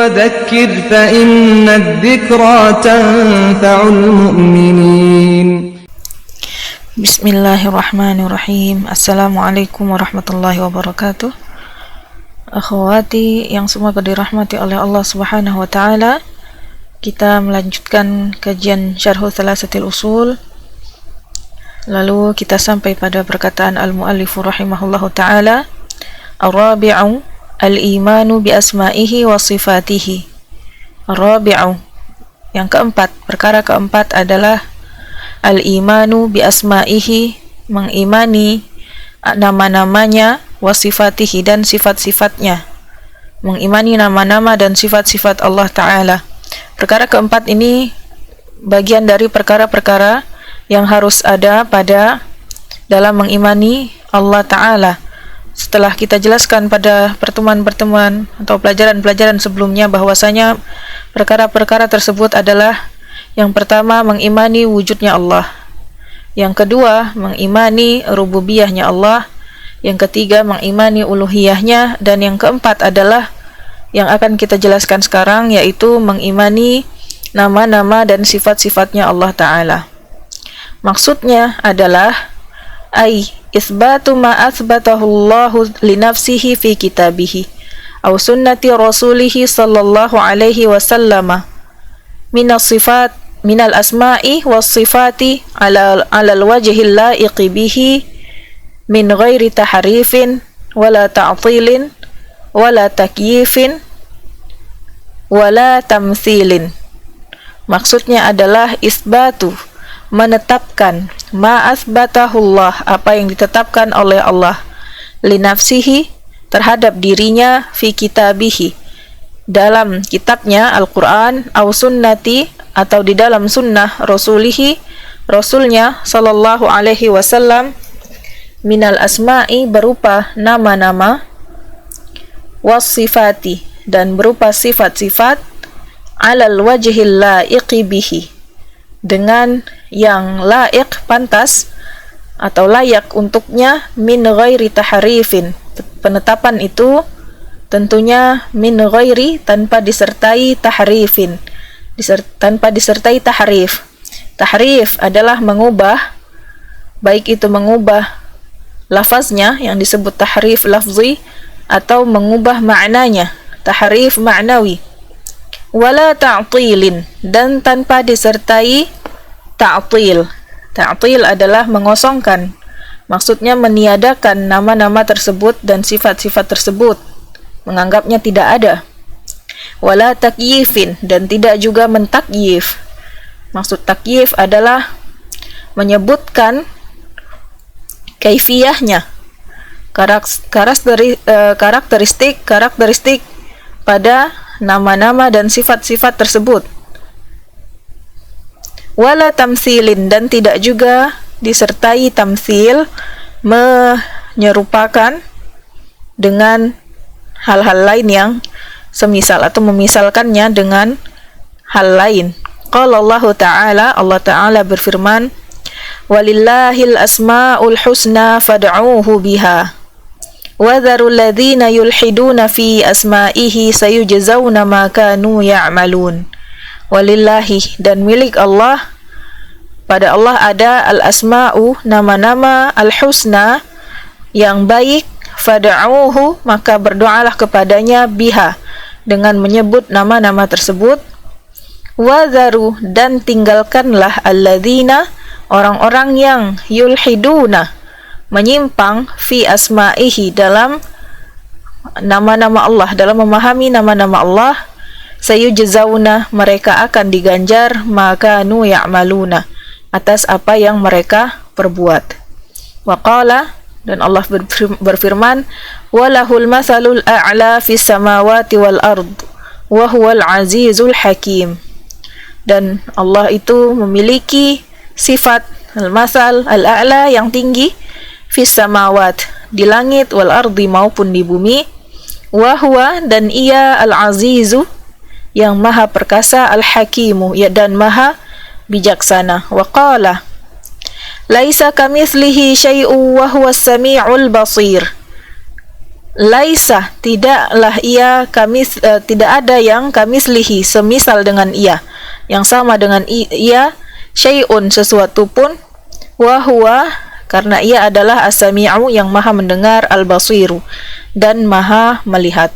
وذكر فإن الذكرى تنفع المؤمنين. Bismillahirrahmanirrahim. Assalamualaikum warahmatullahi wabarakatuh. Akhwati yang semoga dirahmati oleh Allah Subhanahu wa taala. Kita melanjutkan kajian Syarh Thalatsatil Usul. Lalu kita sampai pada perkataan al-muallif rahimahullahu taala, ar-rabi'u al-imanu bi asma'ihi wa sifatihi. Ar-rabi'u, yang keempat, perkara keempat adalah al-imanu bi asma'ihi, mengimani nama-namanya, wa sifatihi, dan sifat-sifatnya, mengimani nama-nama dan sifat-sifat Allah Ta'ala. Perkara keempat ini bagian dari perkara-perkara yang harus ada pada dalam mengimani Allah Ta'ala. Setelah kita jelaskan pada pertemuan-pertemuan atau pelajaran-pelajaran sebelumnya bahwasanya perkara-perkara tersebut adalah, yang pertama, mengimani wujudnya Allah, yang kedua, mengimani rububiyahnya Allah, yang ketiga, mengimani uluhiyahnya, dan yang keempat adalah yang akan kita jelaskan sekarang, yaitu mengimani nama-nama dan sifat-sifatnya Allah Ta'ala. Maksudnya adalah isbatu ma asbatahu Allahu li nafsihi fi kitabihi aw sunnati rasulihi sallallahu alaihi wasallam minas sifat minal asma'i was sifati ala al-wajhil laiqi bihi min ghairi tahrifin wala ta'tilin wala takyifin wala tamthilin. Maksudnya adalah isbatu, menetapkan, ma asbatahullah, apa yang ditetapkan oleh Allah, li nafsihi, terhadap dirinya, fi kitabihi, dalam kitabnya Al-Quran, au sunnati, atau di dalam sunnah rasulihi, rasulnya sallallahu alaihi wasallam, minal asma'i, berupa nama-nama, was sifati, dan berupa sifat-sifat, alal wajhil laiqi bihi, dengan yang laik, pantas atau layak untuknya, min ghairi tahrifin, penetapan itu tentunya min ghairi, tanpa disertai tahrifin, tanpa disertai tahrif. Tahrif adalah mengubah, baik itu mengubah lafaznya yang disebut tahrif lafzi, atau mengubah maknanya, tahrif ma'nawi. Wala ta'tilin, dan tanpa disertai ta'til. Ta'til adalah mengosongkan, maksudnya meniadakan nama-nama tersebut dan sifat-sifat tersebut, menganggapnya tidak ada. Wala takyifin, dan tidak juga mentakyif. Maksud takyif adalah menyebutkan kaifiyahnya, karakteristik pada nama-nama dan sifat-sifat tersebut. Wala tamthilin, dan tidak juga disertai tamthil, menyerupakan dengan hal-hal lain yang semisal atau memisalkannya dengan hal lain. Qala Allah Ta'ala, Allah Ta'ala berfirman, walillahil asma'ul husna fad'uuhu biha وَذَرُوا الَّذِينَ يُلْحِدُونَ فِي أَسْمَائِهِ سَيُجْزَوْنَ مَا كَانُوا يَعْمَلُونَ. Walillahi, dan milik Allah, pada Allah ada al-asma'u, nama-nama, al-husna, yang baik, fada'uhu, maka berdoalah kepadanya, biha, dengan menyebut nama-nama tersebut. وَذَرُوا, dan tinggalkanlah alladzina, orang-orang yang yulhiduna, menyimpang, fi asma'ihi, dalam nama-nama Allah, dalam memahami nama-nama Allah, sayujzauna, mereka akan diganjar, makanu ya'maluna, atas apa yang mereka perbuat. Wa qala, dan Allah berfirman, walahul mathalul a'la fis samawati wal ard wa huwal azizul hakim. Dan Allah itu memiliki sifat al-mathal al-a'la, yang tinggi, fis samawat, di langit, wal ardi, maupun di bumi, wa huwa, dan ia, al-azizu, yang maha perkasa, al-hakimu, ya, dan maha bijaksana. Wa qala, laisa kamitslihi syai'un wa huwas sami'ul basir. laisa, tidaklah ia tidak ada yang kamislihi, semisal dengan ia, yang sama dengan ia, syai'un, sesuatu pun, wa huwa, karena ia adalah as-sami'u, yang maha mendengar, al-basiru, dan maha melihat.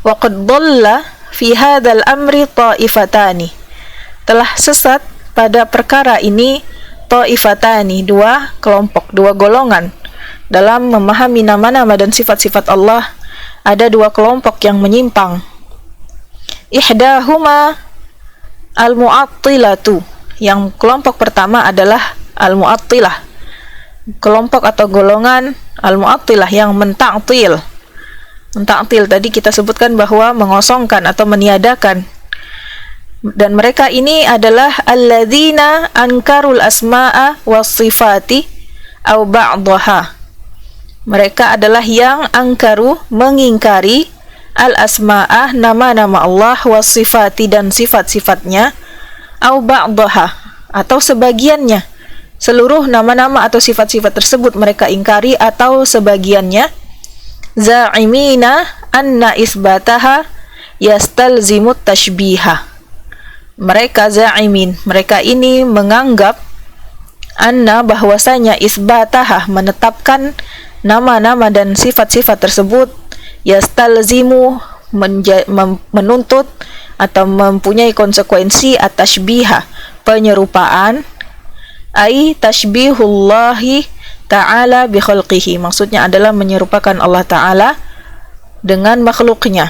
Wa qad dhalla fi hadzal amri ta'ifatani, telah sesat pada perkara ini ta'ifatani, dua kelompok, dua golongan. Dalam memahami nama-nama dan sifat-sifat Allah, ada dua kelompok yang menyimpang. Ihdahuma al-mu'attilatu, yang kelompok pertama adalah al-mu'attilah, kelompok atau golongan al-mu'attilah yang mentaktil. Mentaktil tadi kita sebutkan bahwa mengosongkan atau meniadakan. Dan mereka ini adalah alladzina ankarul asma'a was sifati au ba'daha. Mereka adalah yang angkaru, mengingkari, al asma'ah, nama-nama Allah, was sifati, dan sifat-sifatnya, au ba'daha, atau sebagiannya. Seluruh nama-nama atau sifat-sifat tersebut mereka ingkari atau sebagiannya. Za'imina anna isbataha yastalzimut tashbihah. Mereka za'imin, mereka ini menganggap anna, bahwasanya isbataha, menetapkan nama-nama dan sifat-sifat tersebut, yastalzimu, menuntut atau mempunyai konsekuensi at-tashbiha, penyerupaan, ai tashbihullahi ta'ala bi khalqihi, maksudnya adalah menyerupakan Allah Ta'ala dengan makhluknya.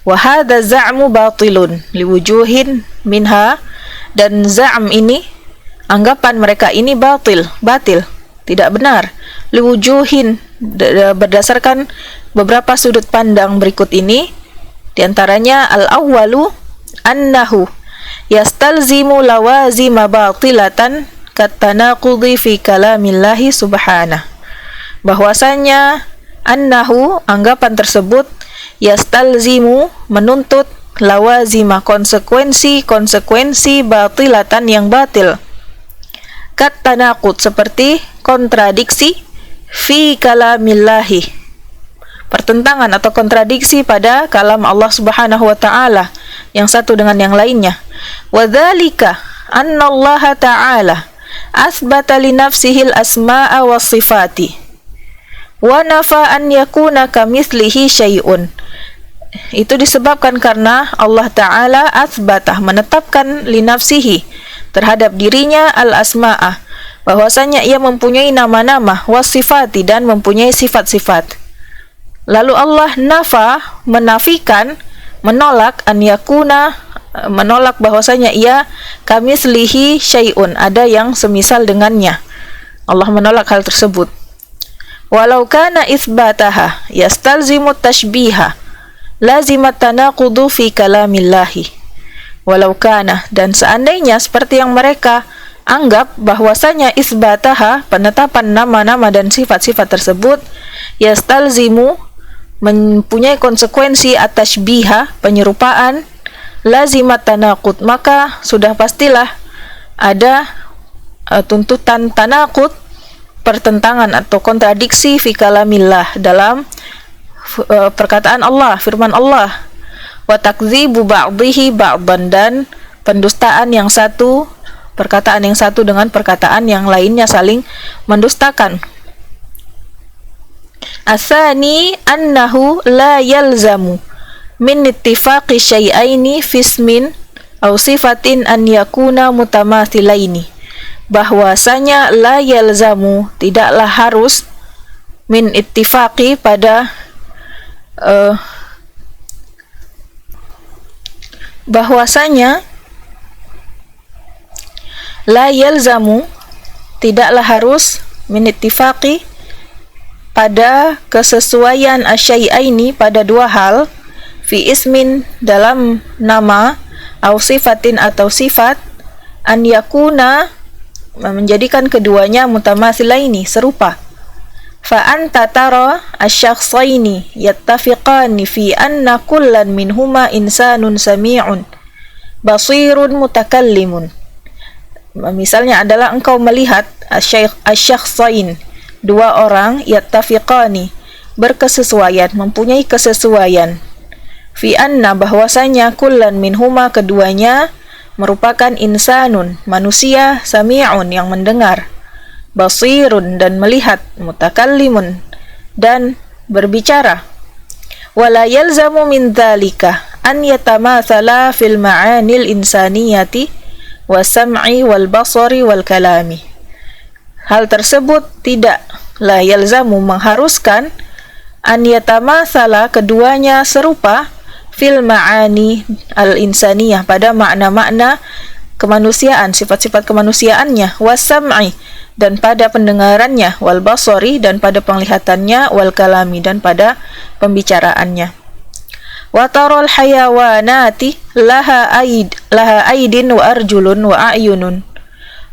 Wa hadza za'mu batilun liwujuhin minha, dan za'am ini, anggapan mereka ini batil, tidak benar, liwujuhin, berdasarkan beberapa sudut pandang berikut ini. Di antaranya al-awwalu annahu yastalzimu lawazima batilatan katanaqudi fi kalamillahi subhanahu, bahwasanya annahu, anggapan tersebut, yastalzimu, menuntut, lawazima, konsekuensi batilatan, yang batil, katanaqud, seperti kontradiksi, fi kalamillahi, pertentangan atau kontradiksi pada kalam Allah Subhanahu wa ta'ala, yang satu dengan yang lainnya. Wa dzalika anna Allah ta'ala asbata li nafsihi al-asma'a was sifati wa nafa an yakuna kamitslihi syai'un. Itu disebabkan karena Allah Ta'ala asbatah, menetapkan li nafsihi, terhadap dirinya, al-asma'a, bahwasanya ia mempunyai nama-nama, was-sifati, dan mempunyai sifat-sifat. Lalu Allah nafa, menafikan, menolak, an yakuna, menolak bahwasanya ia kamitslihi syai'un, ada yang semisal dengannya. Allah menolak hal tersebut. Walau kana itsbataha yastalzimu tashbiha lazimat tanaqudu fi kalamillahi. Walau kana, dan seandainya seperti yang mereka anggap bahwasanya isbataha, penetapan nama-nama dan sifat-sifat tersebut, yastalzimu, mempunyai konsekuensi at-tashbiha, penyerupaan, lazimat tanaqud, maka sudah pastilah ada tuntutan tanaqud, pertentangan atau kontradiksi fi kalamillah, dalam perkataan Allah, firman Allah, wa takdzibu ba'dihi ba'dan, dan pendustaan yang satu, perkataan yang satu dengan perkataan yang lainnya saling mendustakan. Asani annahu la yalzamu min ittifaqi syai'aini fismin aw sifatin an yakuna mutamathilaini, bahwasanya la yalzamu, tidaklah harus, min ittifaqi, pada bahwasanya la yalzamu, tidaklah harus, min ittifaqi, pada kesesuaian asyai'aini, pada dua hal, fi ismin, dalam nama, au sifatin, atau sifat, an yakuna, menjadikan keduanya mutamathilaini, serupa. Fa anta tara asy-syakhsaini yattafiqani fi anna kullan minhuma insanun sami'un basirun mutakallimun. Misalnya adalah engkau melihat asyakhsain, dua orang, yattafiqani, berkesesuaian, mempunyai kesesuaian, fi anna, bahwasanya kullan minhuma, keduanya merupakan insanun, manusia, sami'un, yang mendengar, basirun, dan melihat, mutakallimun, dan berbicara. Wala yalzamu min dzalika an yatamathala fil ma'anil insaniyati wasam'i wal basari wal kalami. Hal tersebut tidaklah yalzamu, mengharuskan, an yatamathala, keduanya serupa, fil ma'ani al insaniyah, pada makna-makna kemanusiaan, sifat-sifat kemanusiaannya, wasam'i, dan pada pendengarannya, wal basari, dan pada penglihatannya, wal kalami, dan pada pembicaraannya. Wa taral hayawanati laha aidin wa arjulun wa a'yunun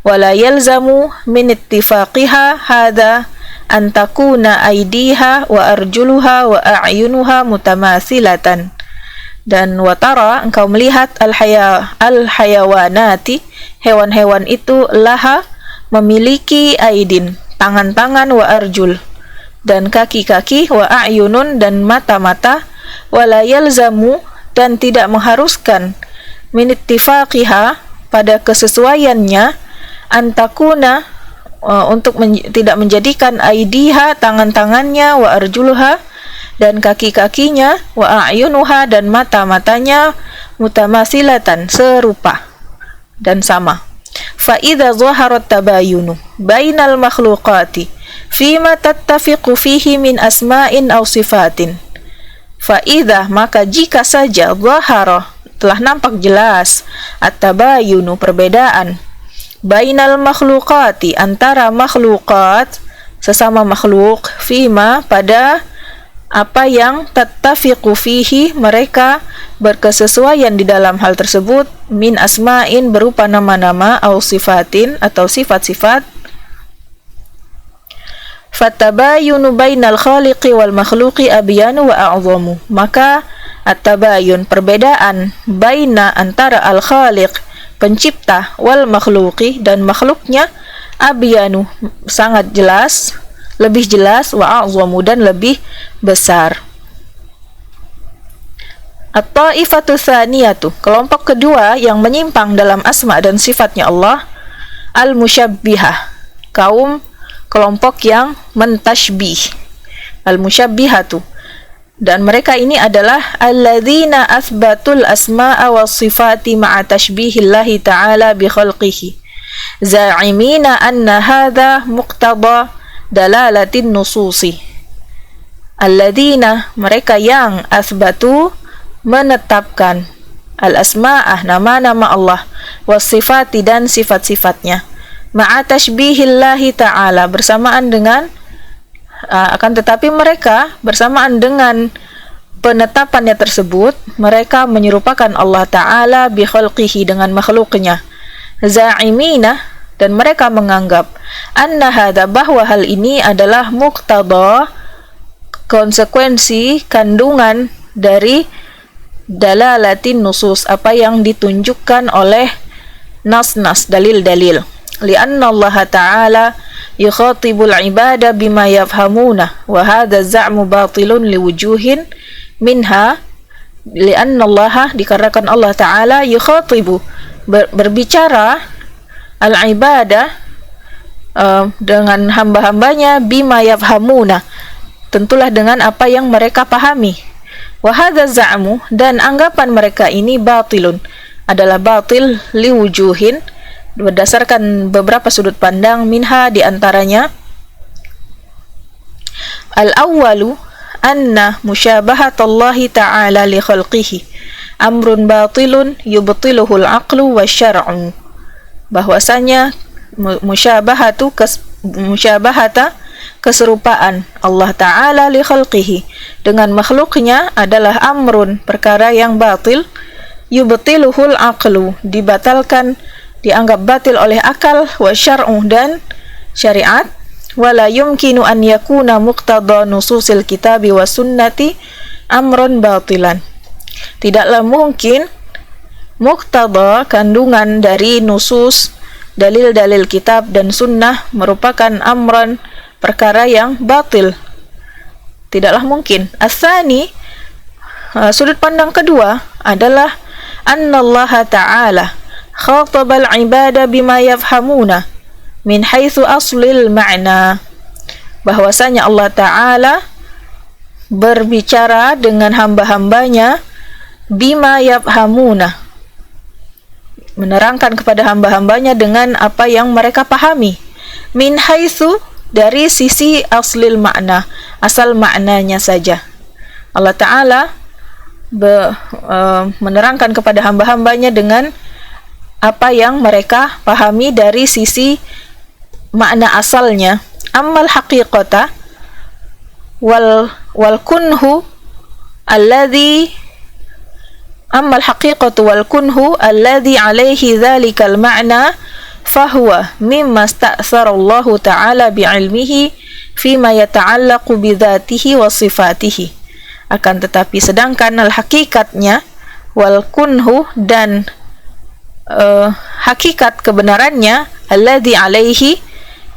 wa la yalzamu min ittifaqiha hadha an takuna aidiha wa arjuluha wa a'yunuha mutamathilatan. Dan watara, engkau melihat, al-hayawanati, hewan-hewan itu, laha, memiliki aidin, tangan-tangan, wa arjul, dan kaki-kaki, wa a'yunun, dan mata-mata, wala yalzamu, dan tidak mengharuskan, min ittifaqiha, pada kesesuaiannya, antakuna, untuk tidak menjadikan aidiha, tangan-tangannya, wa arjuluha, dan kaki-kakinya, wa a'yunuha, dan mata-matanya, mutamasilatan, serupa dan sama. Fa idza zaharat tabayunu bainal makhluqati fima tattafiqu fihi min asma'in aw sifatin. Fa idza, maka jika saja, zahara, telah nampak jelas, at-tabayunu, perbedaan, bainal makhluqati, antara makhluqat, sesama makhluk, fima, pada apa yang tattafiqu fihi, mereka berkesesuaian di dalam hal tersebut, min asma'in, berupa nama-nama, au sifatin, atau sifat-sifat. Fatabayunu bainal khaliqi wal makhluqi abyanu wa a'zamu, maka at-tabayun, perbedaan, baina, antara al-khaliq, pencipta, wal makhluqi, dan makhluknya, abyanu, sangat jelas, lebih jelas, wa a'zamu, dan lebih besar. At-ta'ifatu tsaniyatu, kelompok kedua yang menyimpang dalam asma dan sifatnya Allah, al-musyabbihah, kelompok yang mentashbih, al-musyabbihatu, dan mereka ini adalah alladzina athbatul asma'a was sifati ma'a tashbihillahi ta'ala bi khalqihi za'imina anna hadha muqtada dalalatin nususi. Alladzina, mereka yang athbatu, menetapkan, al-asma'ah, nama-nama Allah, was-sifati, dan sifat-sifatnya, ma'a tashbihillahi ta'ala, bersamaan dengan, akan tetapi mereka bersamaan dengan penetapannya tersebut, mereka menyerupakan Allah Ta'ala bi khalqihi, dengan makhluknya, za'imina, dan mereka menganggap, anna hadha, bahwa hal ini adalah muqtada, konsekuensi, kandungan dari dalalatin nusus, apa yang ditunjukkan oleh nas-nas, dalil-dalil. Lianna Allah Ta'ala yukhatibul ibada bima yafhamuna wa hadha za'mu batilun liwujuhin minha. Lianna Allah, dikarenakan Allah Ta'ala, yukhatibu, berbicara, al-ibadah, dengan hamba-hambanya, bima yafhamuna, tentulah dengan apa yang mereka pahami. Wa hadza za'mu, dan anggapan mereka ini, batilun, adalah batil, liwujuhin, berdasarkan beberapa sudut pandang, minha, diantaranya, al-awwalu anna musyabahatallahi ta'ala li khalqihi amrun batilun yubtiluhul aqlu wa syar'u, bahwasanya musyabahata, keserupaan Allah Ta'ala li khalqihi, dengan makhluknya, adalah amrun, perkara yang batil, yubtiluhul aqlu, dibatalkan, dianggap batil oleh akal, wa syar'u, dan syariat, wala yumkinu an yakuna muqtada nususil kitabi wa sunnati amrun batilan, tidaklah mungkin muqtada, kandungan dari nusus dalil-dalil kitab dan sunnah merupakan amran, perkara yang batil. Tidaklah mungkin. As-tsani, sudut pandang kedua adalah annallaha ta'ala khatabal ibada bima yafhamuna min haitsu aslil ma'na, bahwasanya Allah Ta'ala berbicara dengan hamba-hambanya bima yafhamuna, menerangkan kepada hamba-hambanya dengan apa yang mereka pahami, min haitsu, dari sisi aslil makna, asal maknanya saja. Allah Ta'ala menerangkan kepada hamba-hambanya dengan apa yang mereka pahami dari sisi makna asalnya. Ammal haqiqata wal kunhu alladhi alaihi dhalikal ma'na fahuwa mimma sta'sarallahu ta'ala bi'ilmihi fima yata'allaqu bidhatihi wa sifatihi. Akan tetapi sedangkan hakikatnya wal kunhu dan hakikat kebenarannya alladhi alaihi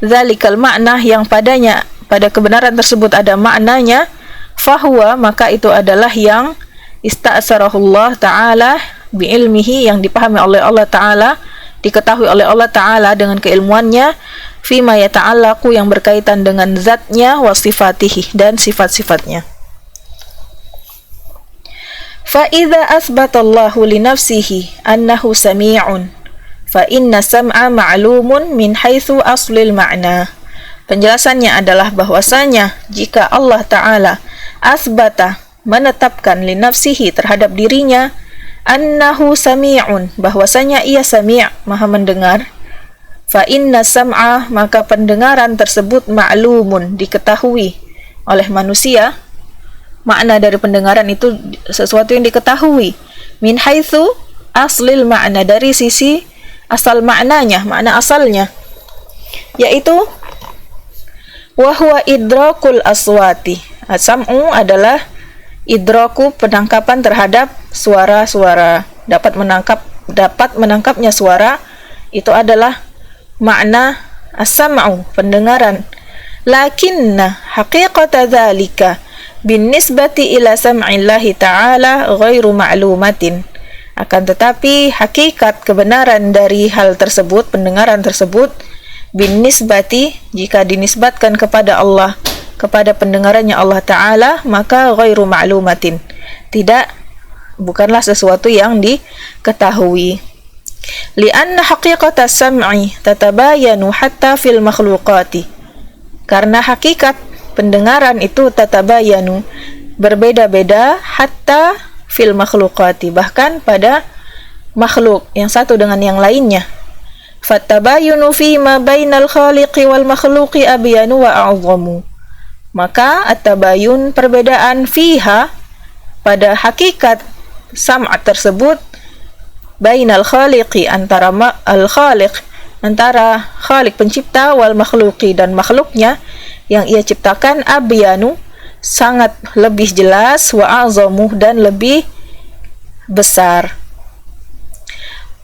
dhalikal ma'na, yang padanya, pada kebenaran tersebut ada maknanya, fahuwa, maka itu adalah yang ista'sarahullah ta'ala bi'ilmihi, yang dipahami oleh Allah Ta'ala, diketahui oleh Allah Ta'ala dengan keilmuannya, fima yata'allaqu, yang berkaitan dengan zatnya, wa sifatihi, dan sifat-sifatnya. Fa'idha asbatallahu linafsihi annahu sami'un fa inna sam'a ma'lumun min haitsu aslil ma'na. Penjelasannya adalah bahwasanya jika Allah Ta'ala asbata, menetapkan, linafsihi, terhadap dirinya, annahu sami'un, bahwasanya ia sami', maha mendengar, fa inna sam'a, maka pendengaran tersebut ma'lumun, diketahui oleh manusia. Makna dari pendengaran itu sesuatu yang diketahui, min haitsu aslil ma'na, dari sisi asal maknanya, makna asalnya, yaitu wahwa idrakul aswati. As-sam'u adalah idraku, penangkapan terhadap suara-suara, dapat menangkapnya suara, itu adalah makna as-sam'u, pendengaran. Lakinna haqiqata dzalika binisbati ila sam'illahi ta'ala ghairu ma'lumatin. Akan tetapi hakikat kebenaran dari hal tersebut, pendengaran tersebut, binisbati, jika dinisbatkan kepada Allah, kepada pendengarannya Allah Ta'ala, maka ghairu ma'lumatin, bukanlah sesuatu yang diketahui. Lianna haqiqata sam'i tatabayanu hatta fil makhluqati, karena hakikat pendengaran itu tatabayanu, berbeda-beda, hatta fil makhluqati, bahkan pada makhluk yang satu dengan yang lainnya. Fattabayunu fi ma bainal khaliqi wal makhluqi abyanu wa a'zamu. Maka at-tabayun, perbedaan, fiha, pada hakikat sam'a tersebut, bainal khaliqi, antara al-khaliq, antara khaliq pencipta, wal makhluqi, dan makhluknya yang ia ciptakan, abyanu, sangat lebih jelas, wa a'zamu, dan lebih besar.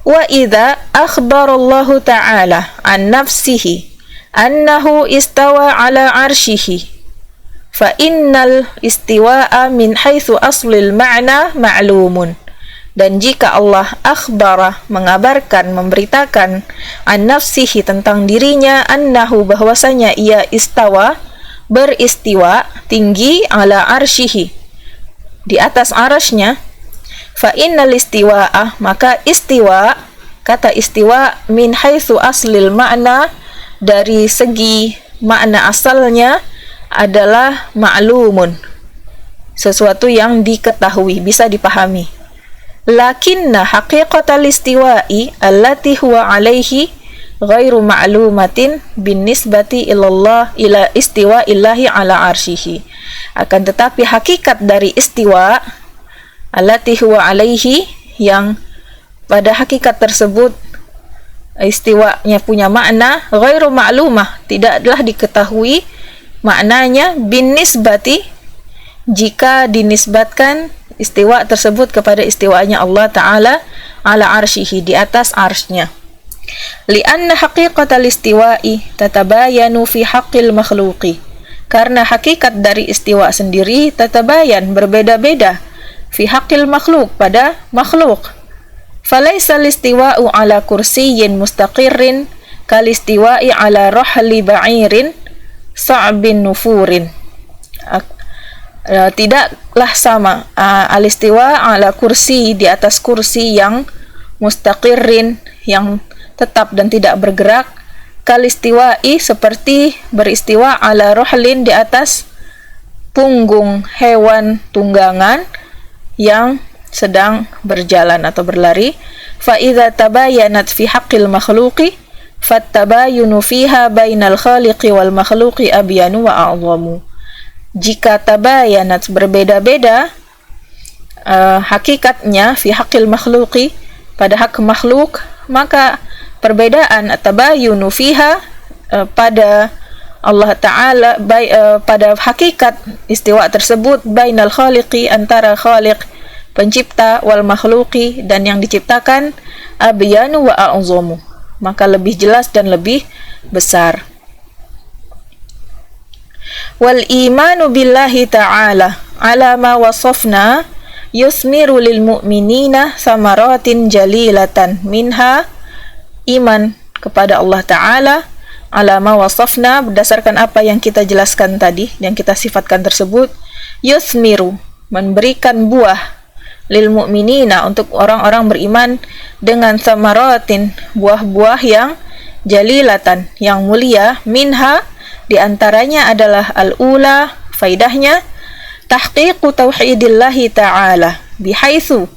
Wa idza akhbarallahu ta'ala an nafsihi annahu istawa ala arshihi fa innal istiwa'a min haitsu aslil ma'na ma'lumun. Dan jika Allah akhbara, mengabarkan, memberitakan, an nafsihi, tentang dirinya, annahu, bahwasanya ia istawa, beristiwa, tinggi, ala arshihi, di atas arasnya, fa innal istiwa'ah, maka istiwa, kata istiwa, min haitsu aslil ma'na, dari segi makna asalnya, adalah ma'lumun, sesuatu yang diketahui, bisa dipahami. Lakinna haqiqatal istiwa'i allati huwa alaihi ghairu ma'lumatin bin nisbati ilallah ila istiwa illahi ala arshihi. Akan tetapi hakikat dari istiwa allati huwa alaihi, yang pada hakikat tersebut istiwanya punya makna, ghairu ma'lumah, tidaklah diketahui maknanya, bin nisbati, jika dinisbatkan istiwa tersebut kepada istiwanya Allah Ta'ala ala arshihi, di atas arsnya. Lianna haqiqatal istiwa'i tatabayanu fi haqqil makhluqi. Karena hakikat dari istiwa sendiri tatabayan, berbeda-beda, fi haqqil makhluk, pada makhluk. Falaisa listiwa'u ala kursiyyin mustaqirrin kalistiwa'i ala rahli ba'irin sa'bin nufurin. Tidaklah sama alistiwa ala kursi, di atas kursi yang mustaqirrin, yang tetap dan tidak bergerak, kalistiwa'i, seperti beristiwa, ala rohlin, di atas punggung hewan tunggangan yang sedang berjalan atau berlari. Fa idza tabayanat fi haqqil makhluqi fattabayunu fiha bainal khaliqi wal makhluqi abyanu wa a'zamu. Jika tabayanat, berbeda-beda hakikatnya, fi haqqil makhluqi, pada hak makhluk, maka perbedaan tabayunu fiha pada Allah Ta'ala, pada hakikat istiwa tersebut, bainal khaliqi, antara khaliq pencipta, wal makhluqi, dan yang diciptakan, abyanu wa a'zamu, maka lebih jelas dan lebih besar. Wal imanu billahi ta'ala ala ma wasafna yusmiru lil mu'minina samaratin jalilatan minha. Iman kepada Allah Ta'ala ala ma wasafna, berdasarkan apa yang kita jelaskan tadi, yang kita sifatkan tersebut, yusmiru, memberikan buah, lil mu'minina, untuk orang-orang beriman, dengan samaratin, buah-buah yang jalilatan, yang mulia, minha, di antaranya adalah al-ula, faidahnya, tahqiqu tauhidillahi ta'ala bihaitsu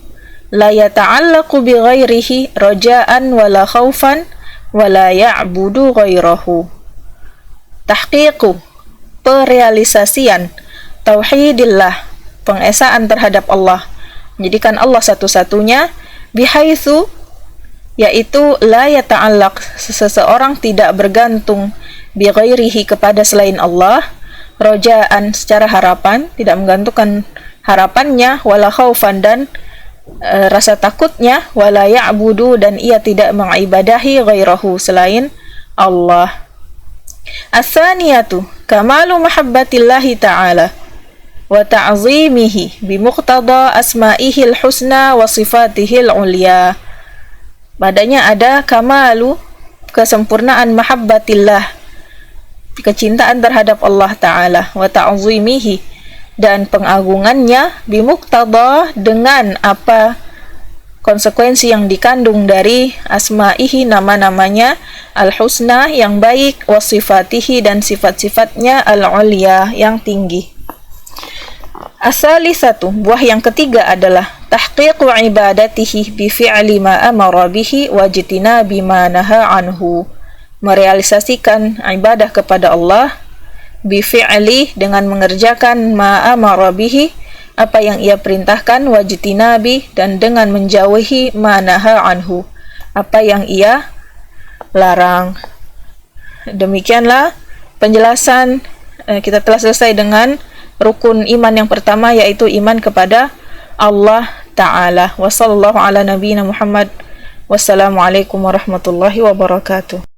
la yata'allaqu bi ghairihi raja'an wala khaufan wala ya'budu ghairahu. Tahqiqu, perealisasian, tauhidillah, pengesaan terhadap Allah, menjadikan Allah satu-satunya, bihaitsu, yaitu la yata'allaq, seseorang tidak bergantung, bi ghairihi, kepada selain Allah, rojaan, secara harapan, tidak menggantungkan harapannya, wala khaufan, dan rasa takutnya, wala ya'budu, dan ia tidak mengibadahi ghairahu, selain Allah. As-saniyatu kamalu mahabbatillahi ta'ala wa ta'zimihi bimuqtada asma'ihil husna wa sifatihil ulya. Padanya ada kamalu, kesempurnaan mahabbatillah, kecintaan terhadap Allah Ta'ala, wa ta'zimihi, dan pengagungannya, bimuqtada, dengan apa konsekuensi yang dikandung dari asma'ihi, nama-namanya, al-husna, yang baik, wa sifatihi, dan sifat-sifatnya, al-ulya, yang tinggi. As-salisatu, buah yang ketiga adalah tahqiqu ibadatihi bi fi'li ma amara bihi wa jitinabi ma naha anhu, merealisasikan ibadah kepada Allah, bi fi'li, dengan mengerjakan ma amara bihi, apa yang ia perintahkan, wa jitinabi, dan dengan menjauhi ma naha anhu, apa yang ia larang. Demikianlah penjelasan. Kita telah selesai dengan rukun iman yang pertama, yaitu iman kepada Allah Ta'ala. Wa sallallahu ala nabiyina Muhammad. Wassalamualaikum warahmatullahi wabarakatuh.